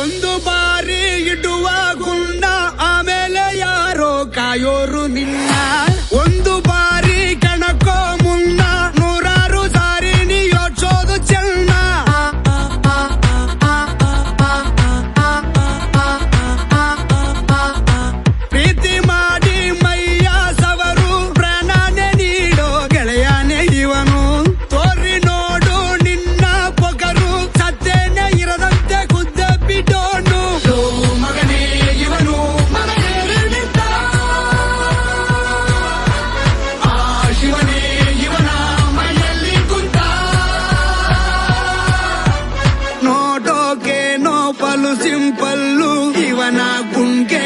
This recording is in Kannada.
ಒಂದು ಬಾರಿ ಇಡುವ ಗುಣ್ಣ ಆಮೇಲೆ ಯಾರೋ ಕಾಯೋರು ನಿನ್ನ. ಒಂದು ಬಾರಿ ಕಣಕೋ ಮುನ್ನ ನೂರಾರು ಸಾರಿ ನೀ ಯೋಚೋದು ಚೆನ್ನ. ಪ್ರೀತಿ ಮಾಡಿ ಮೈಯ ಸವರು ಪ್ರಾಣನೆ ನೀಡೋ ಗೆಳೆಯನೇ ಇವನು. ತೋರಿ ನೋಡು ನಿನ್ನ ಪೊಗರು ಸತ್ಯನೇ ಇರದಂತೆ ಖುದ್ದ ಬಿಡೋನು. ಮಗನೇ ಇವನು ಮಗನೇರಿದ್ದ ಆ ಶಿವನೇ ಇವನ ಮೈಯಲ್ಲಿ ಕುಂತ. ನೋಡೋಕೆ ನೋಪಲು ಸಿಂಪಲ್ಲು ಇವನ ಗುಂಗೆ